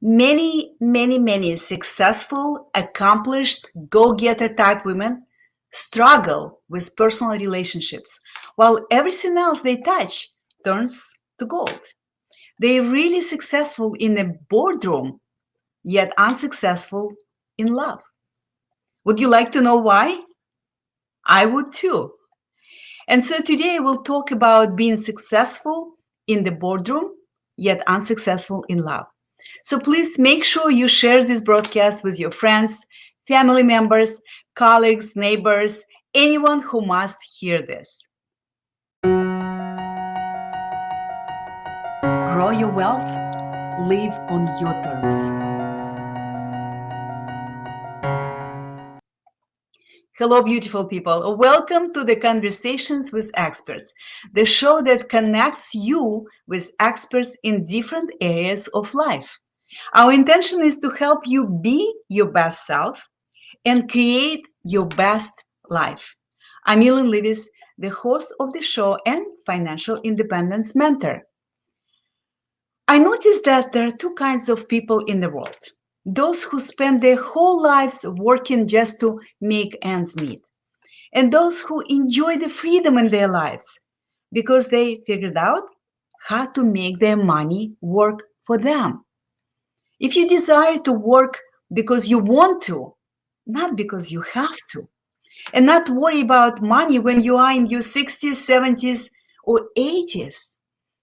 Many successful, accomplished, go-getter type women struggle with personal relationships, while everything else they touch turns to gold. They're really successful in a boardroom, yet unsuccessful in love. Would you like to know why? I would too. And so today we'll talk about being successful in the boardroom, yet unsuccessful in love. So please make sure you share this broadcast with your friends, family members, colleagues, neighbors, anyone who must hear this. Grow your wealth, live on your terms. Hello, beautiful people. Welcome to the Conversations with Experts, the show that connects you with experts in different areas of life. Our intention is to help you be your best self and create your best life. I'm Millen Livis, the host of the show and financial independence mentor. I noticed that there are two kinds of people in the world. Those who spend their whole lives working just to make ends meet, and those who enjoy the freedom in their lives because they figured out how to make their money work for them. If you desire to work because you want to, not because you have to, and not worry about money when you are in your 60s, 70s, or 80s,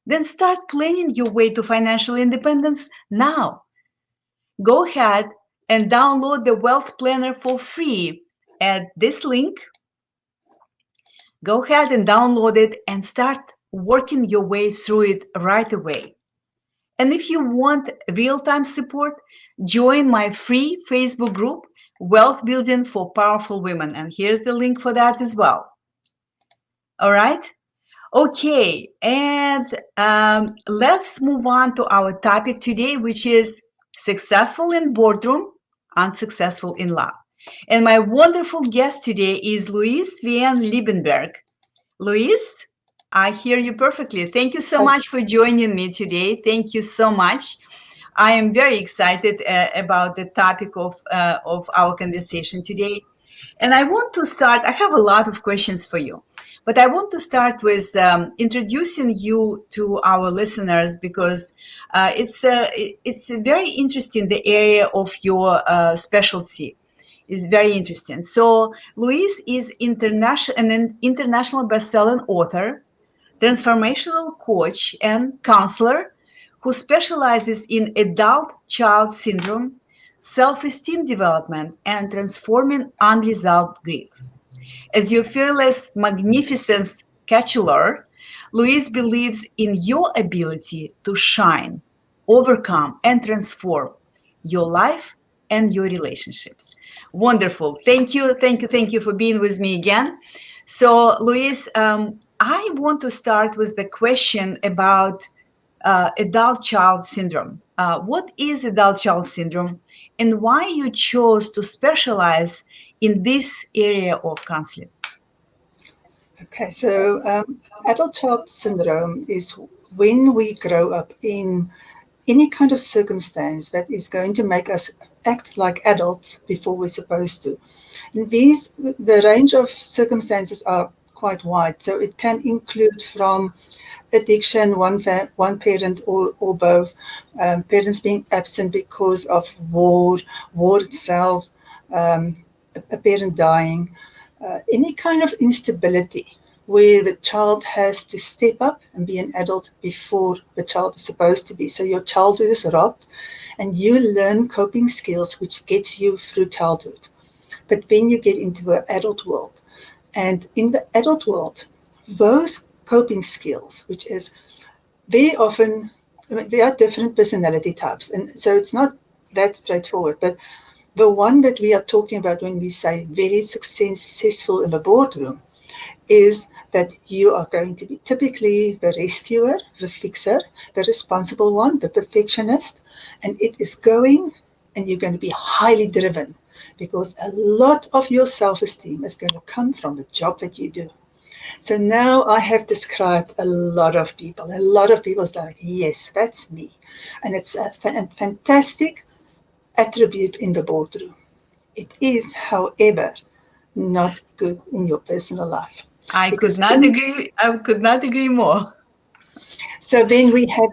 then start planning your way to financial independence now. Go ahead and download the Wealth Planner for free at this link. Go ahead and download it and start working your way through it right away. And if you want real-time support, join my free Facebook group, Wealth Building for Powerful Women. And here's the link for that as well. All right? Okay, and let's move on to our topic today, which is successful in boardroom, unsuccessful in love. And my wonderful guest today is Louise VN Liebenberg. Louise, I hear you perfectly. Thank you so much for joining me today. Thank you so much. I am very excited about the topic of our conversation today. And I want to start, I have a lot of questions for you, but I want to start with introducing you to our listeners because it's very interesting, the area of your specialty is very interesting. So Louise is an international best-selling author, transformational coach and counselor who specializes in adult child syndrome, self-esteem development, and transforming unresolved grief. As your fearless, magnificent catcher, Louise believes in your ability to shine, overcome, and transform your life and your relationships. Wonderful. Thank you for being with me again. So, Louise, I want to start with the question about adult child syndrome. What is adult child syndrome and why you chose to specialize in this area of counseling? Okay, so adult child syndrome is when we grow up in any kind of circumstance that is going to make us act like adults before we're supposed to. And the range of circumstances are quite wide. So it can include from addiction, one parent or both, parents being absent because of war itself, a parent dying, any kind of instability where the child has to step up and be an adult before the child is supposed to be. So your childhood is robbed and you learn coping skills which gets you through childhood. But then you get into the adult world. And in the adult world, those coping skills, which is very often, there are different personality types. And so it's not that straightforward. But the one that we are talking about when we say very successful in the boardroom is that you are going to be typically the rescuer, the fixer, the responsible one, the perfectionist, and it is going, and you're going to be highly driven because a lot of your self-esteem is going to come from the job that you do. So now I have described a lot of people. A lot of people are like, yes, that's me. And it's a fantastic attribute in the boardroom. It is, however, not good in your personal life. I could Because not agree. I could not agree more. so then we have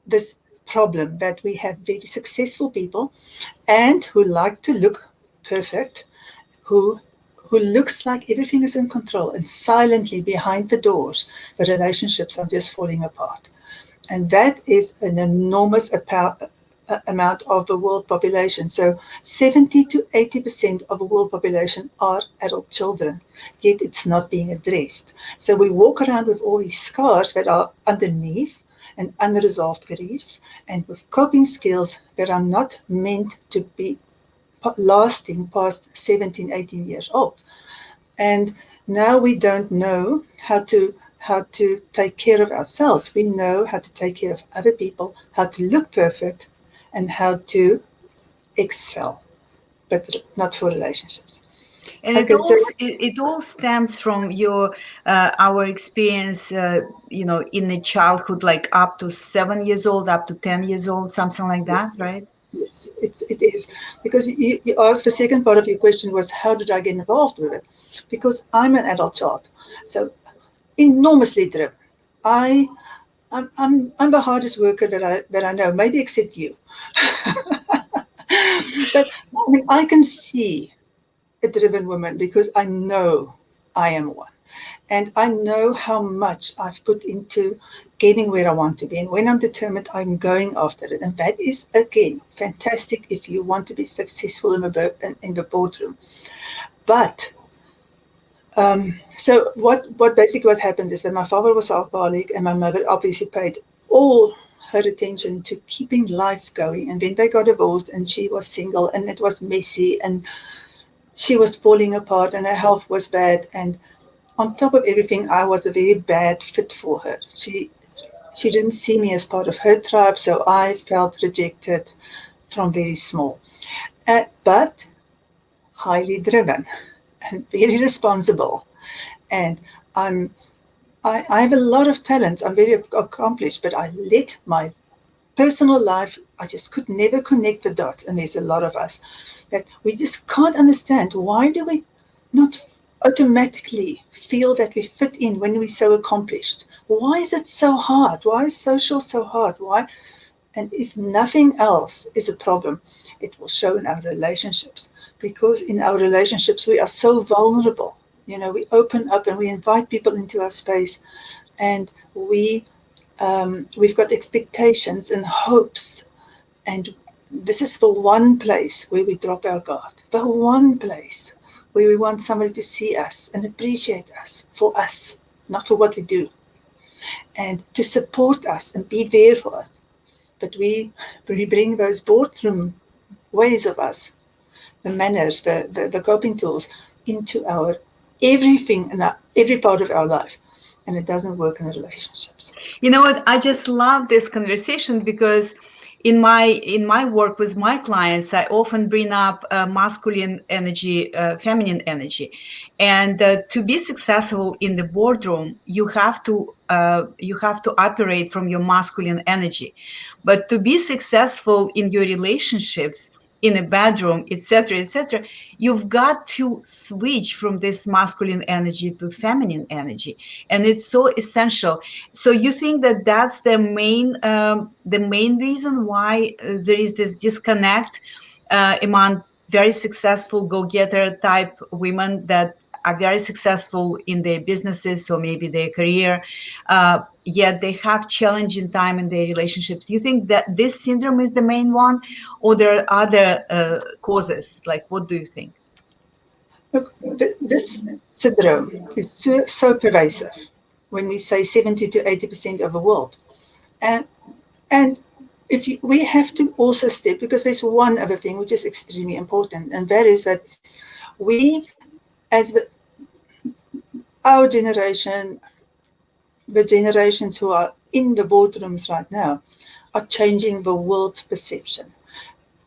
this problem that we have very successful people and who like to look perfect, who looks like everything is in control, and silently behind the doors the relationships are just falling apart. And that is an enormous amount of the world population. So 70 to 80% of the world population are adult children, yet it's not being addressed. So we walk around with all these scars that are underneath and unresolved griefs, and with coping skills that are not meant to be lasting past 17, 18 years old. And now we don't know how to take care of ourselves. We know how to take care of other people, how to look perfect, and how to excel, but not for relationships. And Okay, so it all stems from your our experience, in the childhood, like up to 7 years old, up to 10 years old, something like that, right? yes, it is. Because you asked the second part of your question was, how did I get involved with it? Because I'm an adult child, so enormously driven. I I'm the hardest worker that I know, maybe except you. But I mean, I can see a driven woman because I know I am one. And I know how much I've put into getting where I want to be. And when I'm determined, I'm going after it. And that is, again, fantastic if you want to be successful in the boardroom. But so what happened is that my father was alcoholic and my mother obviously paid all her attention to keeping life going. And then they got divorced and she was single and it was messy and she was falling apart and her health was bad. And on top of everything, I was a very bad fit for her. She didn't see me as part of her tribe, so I felt rejected from very small. But highly driven and very responsible. And I have a lot of talents. I'm very accomplished, but I let my personal life, I just could never connect the dots. And there's a lot of us that we just can't understand. Why do we not automatically feel that we fit in when we're so accomplished? Why is it so hard? Why is social so hard? Why? And if nothing else is a problem, it will show in our relationships. Because in our relationships, we are so vulnerable. We open up and we invite people into our space, and we've got expectations and hopes. And this is the one place where we drop our guard. The one place where we want somebody to see us and appreciate us for us, not for what we do, and to support us and be there for us. But we bring those boardroom ways of us, the manners, the coping tools, into our everything and every part of our life. And it doesn't work in relationships. You know what? I just love this conversation because in my work with my clients, I often bring up masculine energy, feminine energy, and to be successful in the boardroom, you have to operate from your masculine energy, but to be successful in your relationships, in a bedroom, etc., etc., you've got to switch from this masculine energy to feminine energy, and it's so essential. So you think that that's the main reason why there is this disconnect among very successful go-getter type women that are very successful in their businesses or maybe their career, yet they have challenging time in their relationships. You think that this syndrome is the main one, or there are other causes? Like, what do you think? Look, this syndrome is so pervasive when we say 70 to 80% of the world. And and we have to also step, because there's one other thing which is extremely important, and that is that we, as our generation, the generations who are in the boardrooms right now, are changing the world perception.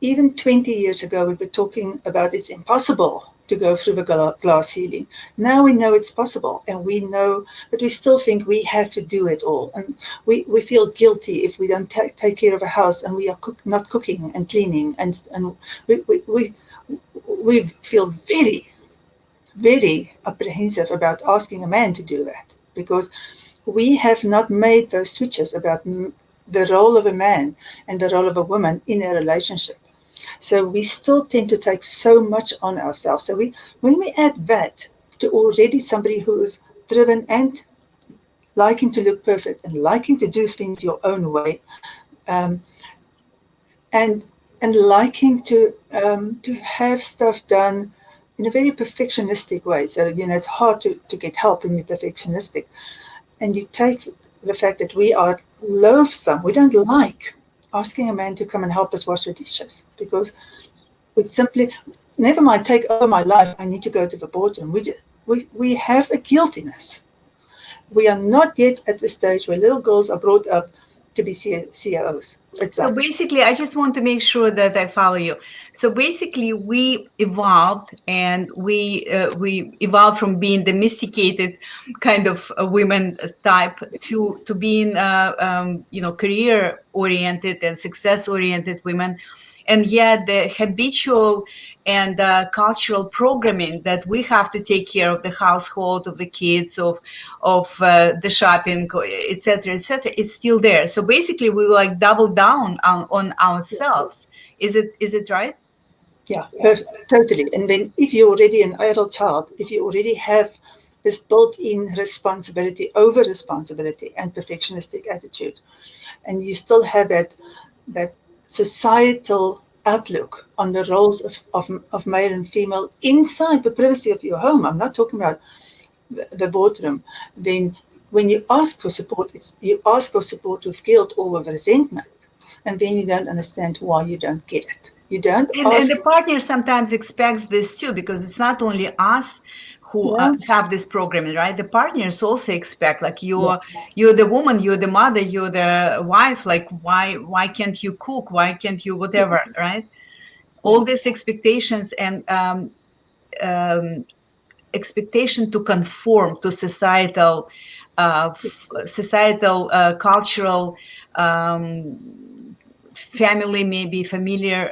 Even 20 years ago, we were talking about it's impossible to go through the glass ceiling. Now we know it's possible, and we know, but we still think we have to do it all. And we feel guilty if we don't take care of a house and we are not cooking and cleaning. And we feel very, very apprehensive about asking a man to do that, because we have not made those switches about the role of a man and the role of a woman in a relationship. So we still tend to take so much on ourselves. So when we add that to already somebody who is driven and liking to look perfect and liking to do things your own way, um, and liking to have stuff done in a very perfectionistic way. So it's hard to get help when you're perfectionistic. And you take the fact that we are loathsome, we don't like asking a man to come and help us wash the dishes, because we simply, never mind take over my life, I need to go to the boardroom. We have a guiltiness. We are not yet at the stage where little girls are brought up to be CEOs. It's So like, basically, I just want to make sure that I follow you. So basically, we evolved, and we evolved from being domesticated kind of a women type to being career oriented and success oriented women, and yet the habitual and cultural programming that we have to take care of the household, of the kids, of the shopping, etc., it's still there. So basically, we like double down on ourselves. Is it right? yeah, totally. And then if you're already an adult child, if you already have this built-in responsibility, over responsibility and perfectionistic attitude, and you still have that societal outlook on the roles of male and female inside the privacy of your home, I'm not talking about the boardroom, then when you ask for support, you ask for support with guilt or with resentment, and then you don't understand why you don't get it. You don't And ask. the partner sometimes expects this too, because it's not only us who Yeah, have this programming, right? The partners also expect, like yeah, you're the woman, you're the mother, you're the wife. Like why can't you cook? Why can't you whatever, right? yeah, All these expectations and um, expectation to conform to societal, cultural, family, maybe familiar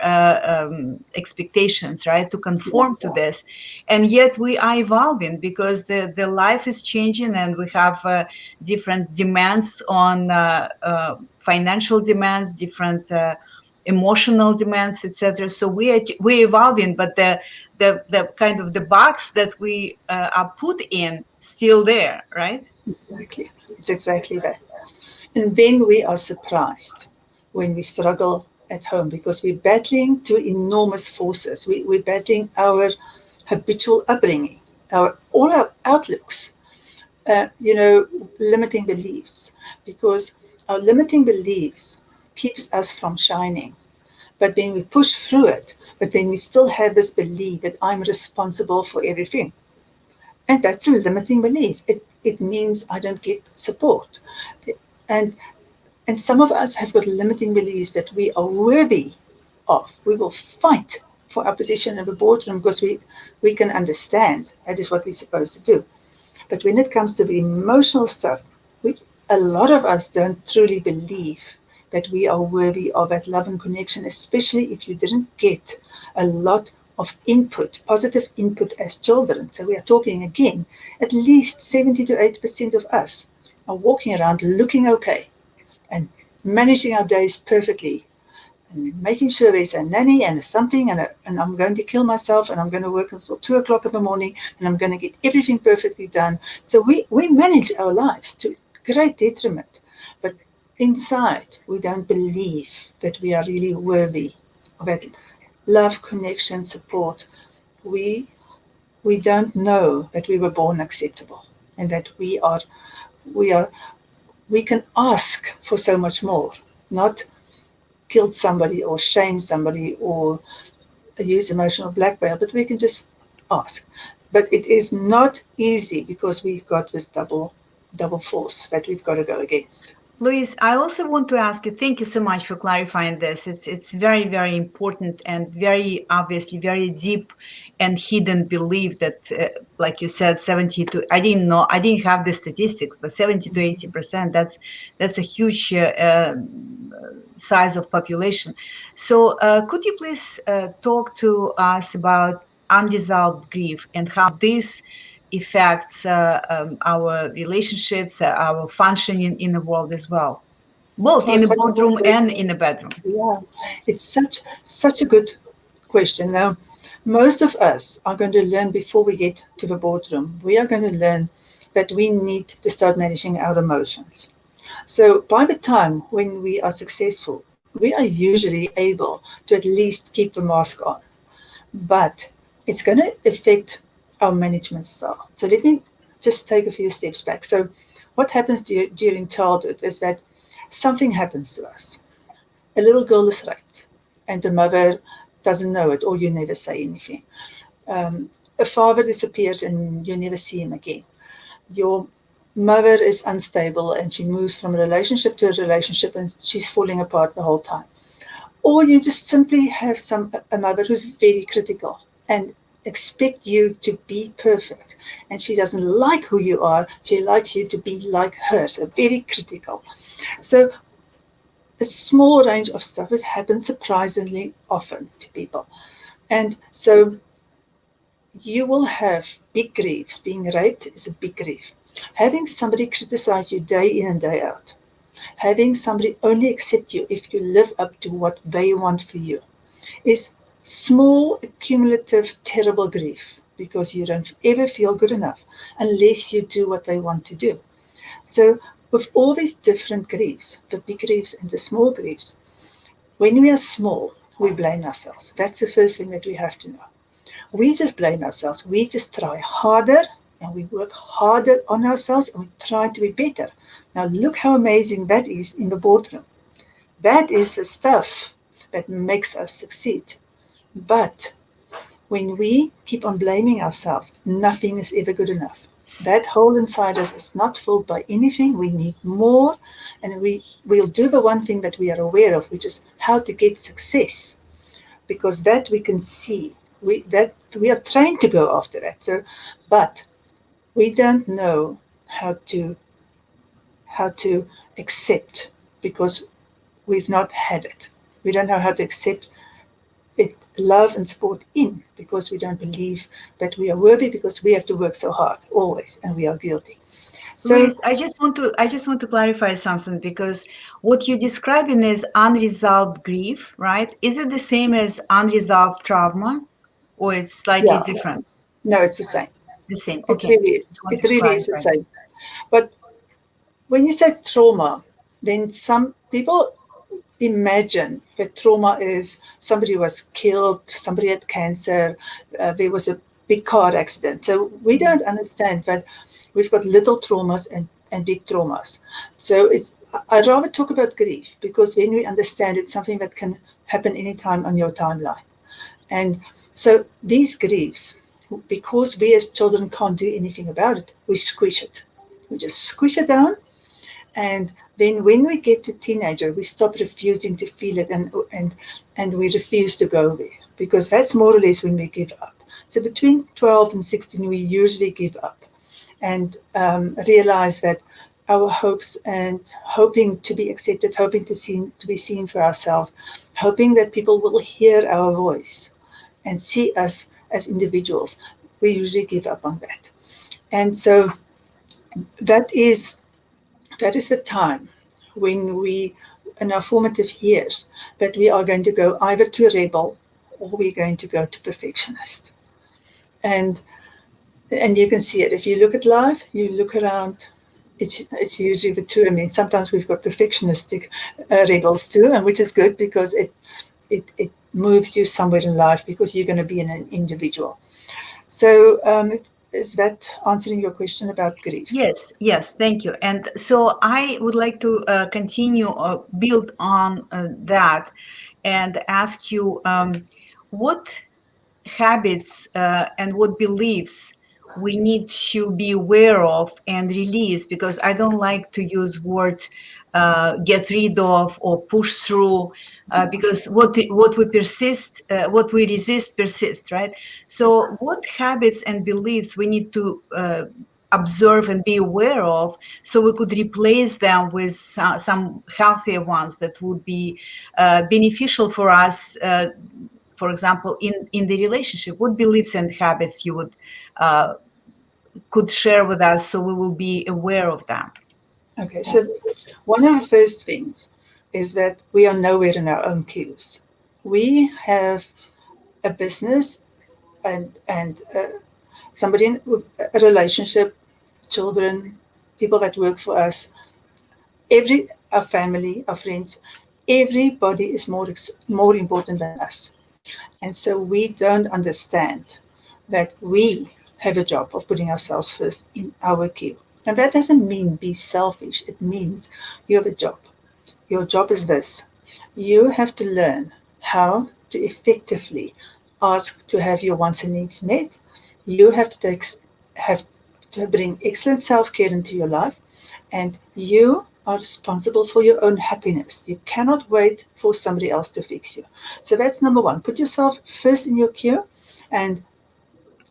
expectations, right? To yeah, conform to this, and yet we are evolving because the life is changing, and we have different demands on financial demands, different emotional demands, etc. So we're evolving, but the kind of the box that we are put in still there, right? exactly. It's exactly that. And then we are surprised when we struggle at home, because we're battling two enormous forces. We're battling our habitual upbringing, all our outlooks, limiting beliefs, because our limiting beliefs keeps us from shining. But then we push through it, but then we still have this belief that I'm responsible for everything. And that's a limiting belief. It means I don't get support. And and some of us have got limiting beliefs that we are worthy of. We will fight for our position in the boardroom because we can understand that is what we're supposed to do. But when it comes to the emotional stuff, a lot of us don't truly believe that we are worthy of that love and connection, especially if you didn't get a lot of input, positive input as children. So we are talking again, at least 70 to 80% of us are walking around looking okay and managing our days perfectly, and making sure there's a nanny and a something, and I'm going to kill myself, and I'm going to work until 2 o'clock in the morning, and I'm going to get everything perfectly done. So we manage our lives to great detriment. But inside, we don't believe that we are really worthy of that love, connection, support. We we don't know that we were born acceptable, and that we are we can ask for so much more, not guilt somebody or shame somebody or use emotional blackmail, but we can just ask. But it is not easy, because we've got this double force that we've got to go against. Louise, I also want to ask you, thank you so much for clarifying this. It's very, very important and very obviously very deep and hidden belief that, like you said, 70 to, I didn't know, I didn't have the statistics, but 70 to 80%, that's a huge size of population. So could you please talk to us about unresolved grief and how this affects our relationships, our functioning in the world as well, both Oh, in the such a good boardroom and question. in the bedroom. Yeah, it's such a good question. Now, most of us are going to learn before we get to the boardroom. We are going to learn that we need to start managing our emotions. So by the time when we are successful, we are usually able to at least keep the mask on. But it's going to affect our management style. So let me just take a few steps back. So what happens during childhood is that something happens to us. A little girl is raped, and the mother doesn't know it, or you never say anything. A father disappears, and you never see him again. Your mother is unstable, and she moves from relationship to relationship, and she's falling apart the whole time. Or you just simply have a mother who's very critical and expect you to be perfect, and she doesn't like who you are. She likes you to be like her, so very critical. So a small range of stuff. It happens surprisingly often to people. And so you will have big griefs. Being raped is a big grief. Having somebody criticize you day in and day out. Having somebody only accept you if you live up to what they want for you is small, accumulative, terrible grief because you don't ever feel good enough unless you do what they want to do. So, with all these different griefs, the big griefs and the small griefs, when we are small, we blame ourselves. That's the first thing that we have to know. We just blame ourselves. We just try harder and we work harder on ourselves and we try to be better. Now, look how amazing that is in the boardroom. That is the stuff that makes us succeed. But when we keep on blaming ourselves, nothing is ever good enough. That hole inside us is not filled by anything. We need more, and we'll do the one thing that we are aware of, which is how to get success, because that we can see. We are trained to go after that. So, but we don't know how to accept because we've not had it. We don't know how to accept it, love and support in because we don't believe that we are worthy because we have to work so hard always and we are guilty. So Luis, I just want to clarify something because what you're describing is unresolved grief, right? Is it the same as unresolved trauma, or it's slightly yeah, different? no, it's the same. The same. It Okay. really is. Just It wanted to really is the clarify. same. But when you say trauma, then some people imagine that trauma is somebody was killed, somebody had cancer, there was a big car accident. So we Mhm. don't understand that we've got little traumas and big traumas. So I'd rather talk about grief because then we understand it's something that can happen anytime on your timeline. And so these griefs, because we as children can't do anything about it, we squish it. We just squish it down and then when we get to teenager, we stop refusing to feel it and we refuse to go there because that's more or less when we give up. So between 12 and 16, we usually give up and realize that our hopes and hoping to be accepted, hoping to be seen for ourselves, hoping that people will hear our voice and see us as individuals, we usually give up on that. And so that is that is the time when we, in our formative years, that we are going to go either to rebel or we're going to go to perfectionist. And and you can see it. If you look at life, you look around, it's usually the two. I mean, sometimes we've got perfectionistic rebels too, and which is good because it moves you somewhere in life because you're going to be an individual. So is that answering your question about grief? Yes, yes, thank you. And so I would like to continue or build on that and ask you what habits and what beliefs we need to be aware of and release, because I don't like to use word get rid of or push through, because what we resist persists, right? So what habits and beliefs we need to observe and be aware of, so we could replace them with some healthier ones that would be beneficial for us, for example, in the relationship. What beliefs and habits you would could share with us, so we will be aware of them? Okay, so one of the first things is that we are nowhere in our own cues. We have a business and somebody in a relationship, children, people that work for us, our family, our friends, everybody is more important than us. And so we don't understand that we have a job of putting ourselves first in our queue. And that doesn't mean be selfish. It means you have a job. Your job is this. You have to learn how to effectively ask to have your wants and needs met. You have to bring excellent self-care into your life, and you are responsible for your own happiness. You cannot wait for somebody else to fix you. So that's number one. Put yourself first in your queue and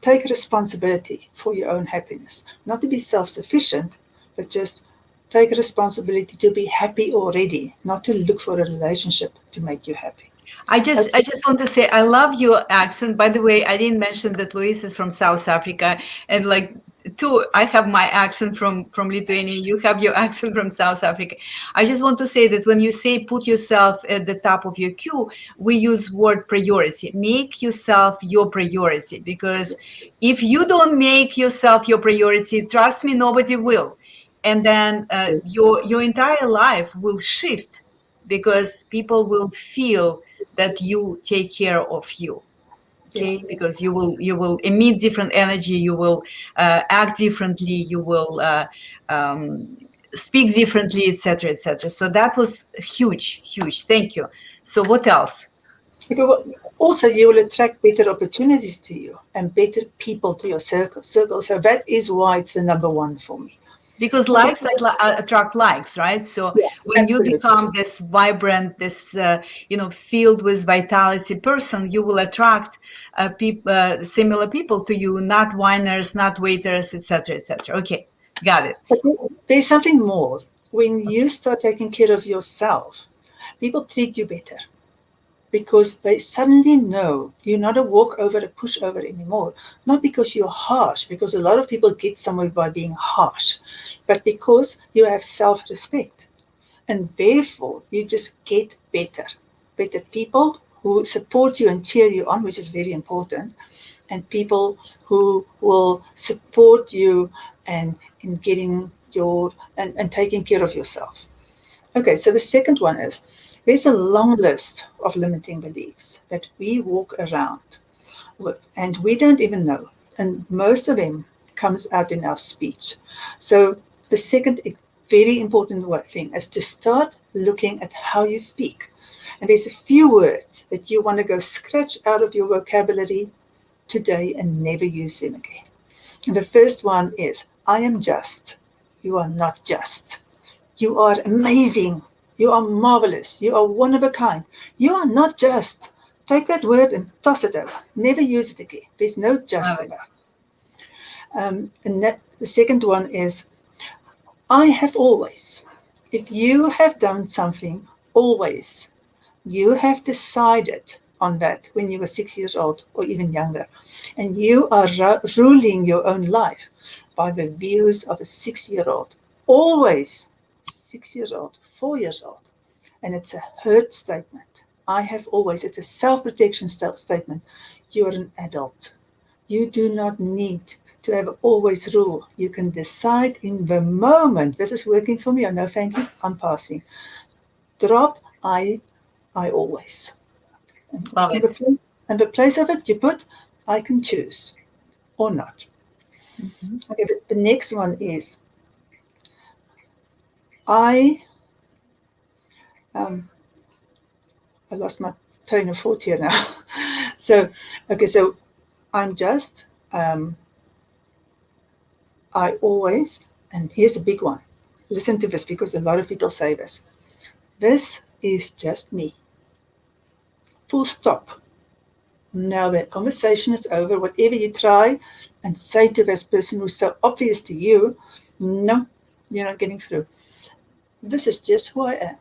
take responsibility for your own happiness. Not to be self-sufficient, but just take responsibility to be happy already, not to look for a relationship to make you happy. I just want to say I love your accent. By the way, I didn't mention that Louise is from South Africa, and like too, I have my accent from Lithuania. You have your accent from South Africa. I just want to say that when you say put yourself at the top of your queue, we use word priority. Make yourself your priority, because if you don't make yourself your priority, trust me, nobody will. And then your entire life will shift, because people will feel that you take care of you. Yeah. Okay, because you will emit different energy, you will act differently, you will speak differently, etc., etc. So that was huge. Thank you. So what else? Because also you will attract better opportunities to you and better people to your circle. So that is why it's the number one for me. Because Okay. likes attract likes, right? So Yeah, when you absolutely. become this vibrant, this filled with vitality person, you will attract similar people to you, not whiners, not waiters, etc., etc. Okay, got it. But there's something more. When you start taking care of yourself, people treat you better because they suddenly know you're not a walkover, a pushover anymore. Not because you're harsh, because a lot of people get somewhere by being harsh, but because you have self respect. And therefore, you just get better. Better people who support you and cheer you on, which is very important, and people who will support you and in getting and taking care of yourself. Okay, so the second one is there's a long list of limiting beliefs that we walk around with, and we don't even know. And most of them comes out in our speech. So the second very important thing is to start looking at how you speak. And there's a few words that you want to go scratch out of your vocabulary today and never use them again. And the first one is, I am just. You are not just. You are amazing. You are marvelous. You are one of a kind. You are not just. Take that word and toss it over. Never use it again. There's no just Love it. about it. The second one is, I have always. If you have done something, always, you have decided on that when you were 6 years old or even younger, and you are ruling your own life by the views of a 6 year old. Always 6 years old, 4 years old. And it's a hurt statement. I have always, it's a self protection statement. You're an adult. You do not need to have always rule. You can decide in the moment. This is working for me. Oh, no, thank you. I'm passing. Drop I always. And Love it. the place of it, you put I can choose or not. Mhm. Okay, but the next one is I um, I lost my train of thought here now. So okay, so I'm just I always, and here's a big one, listen to this because a lot of people say this. This is just me. Full stop. Now the conversation is over. Whatever you try and say to this person who's so obvious to you, no, you're not getting through. This is just who I am.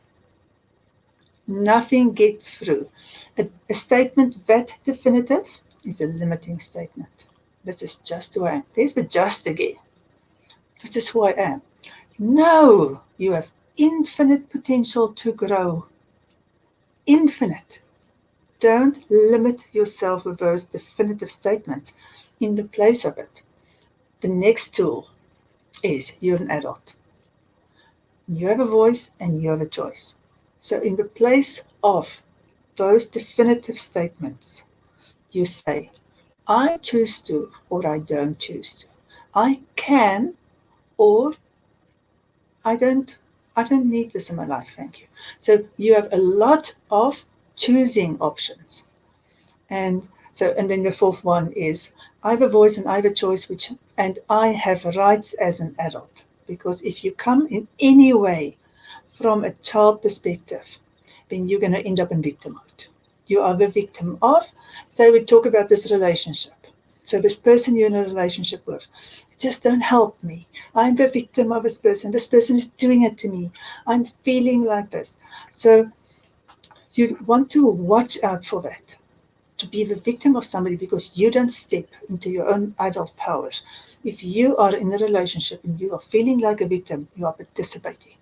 Nothing gets through. A statement that definitive is a limiting statement. This is just who I am. There's the just again. This is who I am. No, you have infinite potential to grow. Infinite. Don't limit yourself with those definitive statements. In the place of it, the next tool is you're an adult. You have a voice and you have a choice. So in the place of those definitive statements, you say, I choose to or I don't choose to. I can or I don't need this in my life, thank you. So you have a lot of choosing options. And then the fourth one is I have a voice and I have a choice, and I have rights as an adult. Because if you come in any way from a child perspective, then you're going to end up in victim mode. You are the victim of, say we talk about this relationship. So this person you're in a relationship with, just don't help me. I'm the victim of this person. This person is doing it to me. I'm feeling like this. So you want to watch out for that, to be the victim of somebody because you don't step into your own adult powers. If you are in a relationship and you are feeling like a victim, you are participating.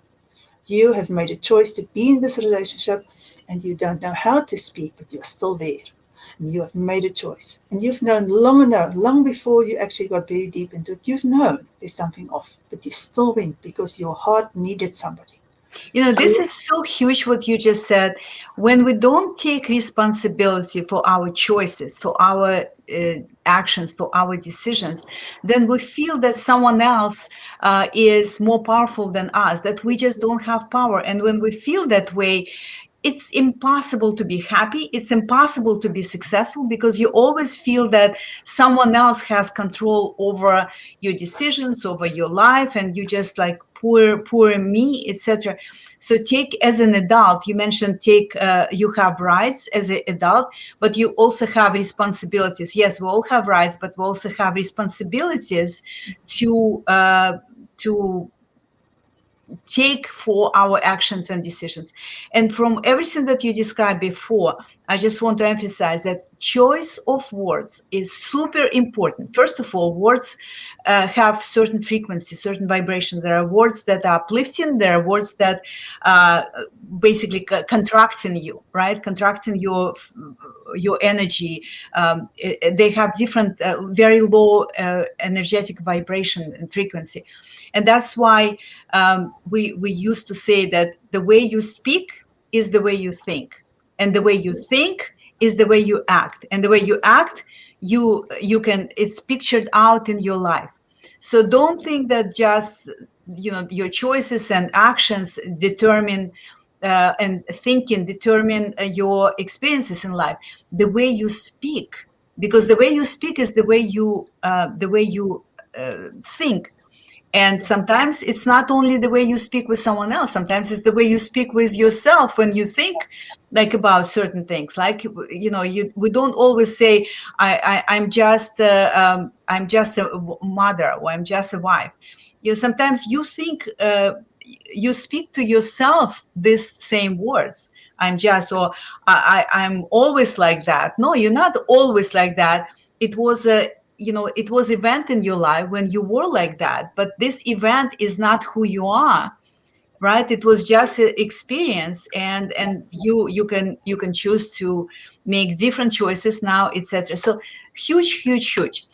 You have made a choice to be in this relationship and you don't know how to speak, but you're still there. And you have made a choice. And you've known long before you actually got very deep into it, you've known there's something off, but you still went because your heart needed somebody. You know, this is so huge what you just said. When we don't take responsibility for our choices, for our actions, for our decisions, then we feel that someone else is more powerful than us, that we just don't have power. And when we feel that way, it's impossible to be happy. It's impossible to be successful because you always feel that someone else has control over your decisions, over your life, and you just like poor me, etc. So take as an adult, you mentioned you have rights as an adult, but you also have responsibilities. Yes, we all have rights, but we also have responsibilities to take for our actions and decisions. And from everything that you described before, I just want to emphasize that choice of words is super important. First of all, words have certain frequency, certain vibration. There are words that are uplifting. There are words that basically contracting you, right? Contracting your energy. They have different, very low energetic vibration and frequency. And that's why we used to say that the way you speak is the way you think, and the way you think is the way you act, and the way you act, it's pictured out in your life. So don't think that just your choices and actions determine and thinking determine your experiences in life. The way you speak, because the way you speak is the way you think. And sometimes it's not only the way you speak with someone else. Sometimes it's the way you speak with yourself when you think like about certain things. Like we don't always say I'm just a mother or I'm just a wife. Sometimes you think you speak to yourself these same words. I'm just, or I'm always like that. No, you're not always like that. It was it was event in your life when you were like that, but this event is not who you are, right? It was just an experience, and you can choose to make different choices now, etc. So huge.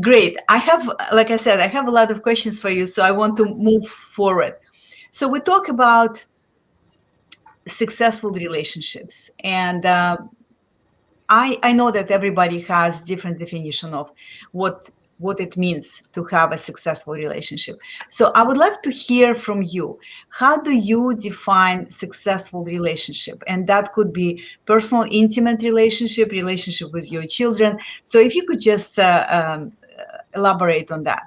Great. Like I said, I have a lot of questions for you, so I want to move forward. So we talk about successful relationships, and I know that everybody has different definition of what it means to have a successful relationship. So I would love to hear from you. How do you define successful relationship? And that could be personal, intimate relationship with your children. So if you could just elaborate on that.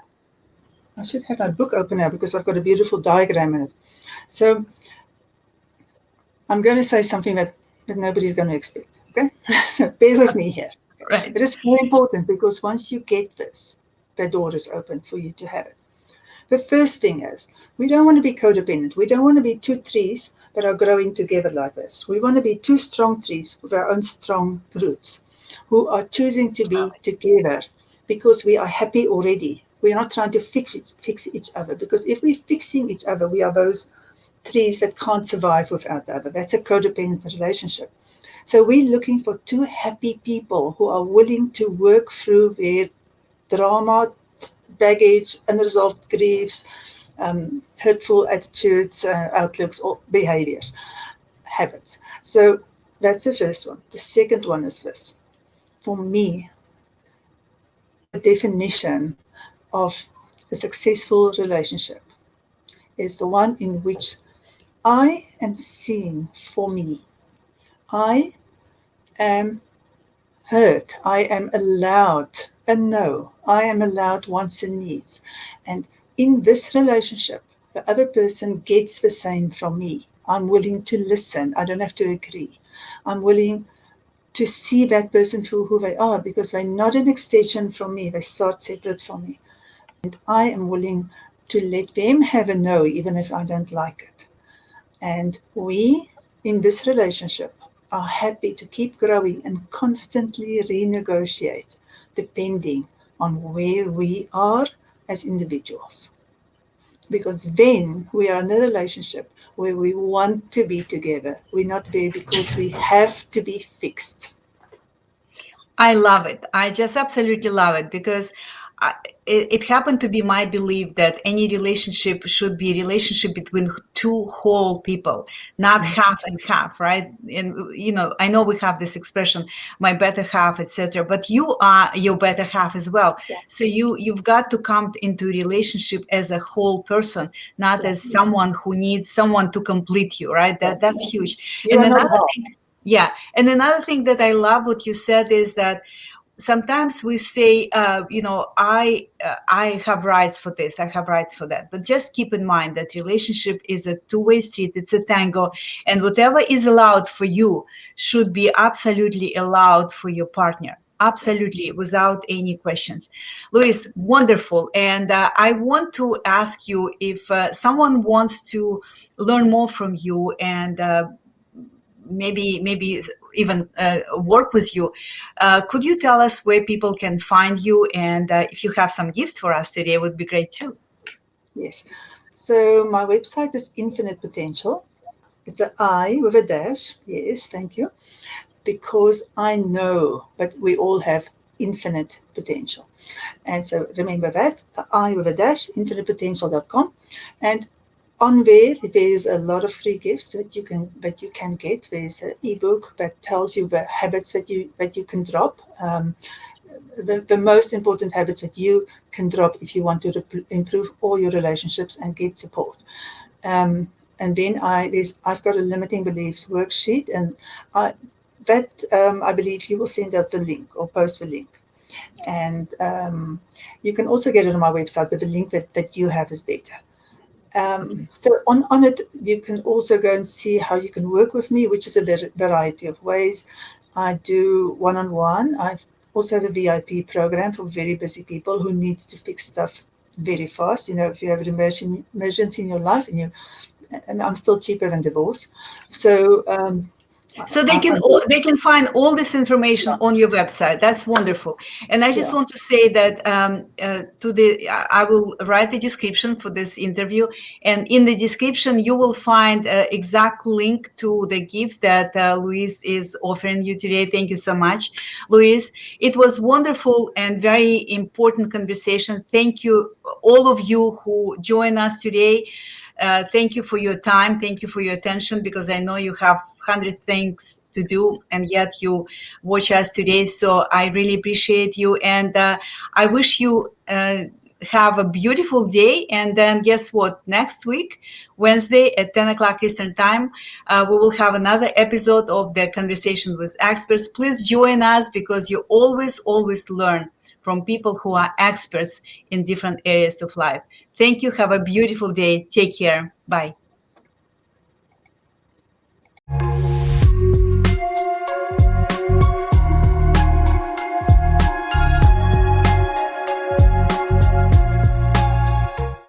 I should have my book open now because I've got a beautiful diagram in it. So I'm going to say something that nobody's going to expect. Okay, so bear with me here. Right. But it's very important because once you get this, the door is open for you to have it. The first thing is we don't want to be codependent. We don't want to be two trees that are growing together like this. We want to be two strong trees with our own strong roots who are choosing to be together because we are happy already. We are not trying to fix each other, because if we're fixing each other, we are those trees that can't survive without the other. That's a codependent relationship. So we're looking for two happy people who are willing to work through their drama, baggage, unresolved griefs, hurtful attitudes, outlooks, or behaviors, habits. So that's the first one. The second one is this. For me, the definition of a successful relationship is the one in which I am seen for me. I am heard. I am allowed a no. I am allowed wants and needs. And in this relationship, the other person gets the same from me. I'm willing to listen. I don't have to agree. I'm willing to see that person for who they are, because they're not an extension from me. They start separate from me. And I am willing to let them have a no, even if I don't like it. And we, in this relationship, are happy to keep growing and constantly renegotiate depending on where we are as individuals. Because then we are in a relationship where we want to be together. We're not there because we have to be fixed. I love it. I just absolutely love it, because it happened to be my belief that any relationship should be a relationship between two whole people, not half and half, right? And I know we have this expression, my better half, etc. But you are your better half as well. Yeah. So you've got to come into a relationship as a whole person, not as someone who needs someone to complete you, right? That's huge. You And are not another half. thing. Yeah. And another thing that I love what you said is that sometimes we say, I have rights for this, I have rights for that. But just keep in mind that relationship is a two-way street, it's a tango, and whatever is allowed for you should be absolutely allowed for your partner. Absolutely, without any questions. Louise, wonderful. And I want to ask you, if someone wants to learn more from you and maybe even work with you. Could you tell us where people can find you? And if you have some gift for us today, it would be great too. Yes. So my website is Infinite Potential. It's an I with a dash. Yes, thank you. Because I know that we all have infinite potential. And so remember that, I with a dash, infinitepotential.com. And on there's a lot of free gifts that you can get. There's an ebook that tells you the habits that you can drop. The most important habits that you can drop if you want to improve all your relationships and get support. And then I've got a Limiting Beliefs Worksheet, and I believe you will send out the link or post the link. And you can also get it on my website, but the link that you have is better. So on it, you can also go and see how you can work with me, which is a variety of ways. I do one-on-one. I also have a VIP program for very busy people who needs to fix stuff very fast. If you have an emergency in your life, and I'm still cheaper than divorce. So they can find all this information on your website. That's wonderful. And I just want to say that I will write the description for this interview, and in the description you will find exact link to the gift that Louise is offering you today. Thank you so much, Louise. It was wonderful and very important conversation. Thank you, all of you who join us today. Thank you for your time. Thank you for your attention, because I know you have 100 things to do, and yet you watch us today. So I really appreciate you. And I wish you have a beautiful day. And then guess what? Next week, Wednesday at 10 o'clock Eastern Time, we will have another episode of the Conversation with Experts. Please join us, because you always learn from people who are experts in different areas of life. Thank you. Have a beautiful day. Take care. Bye.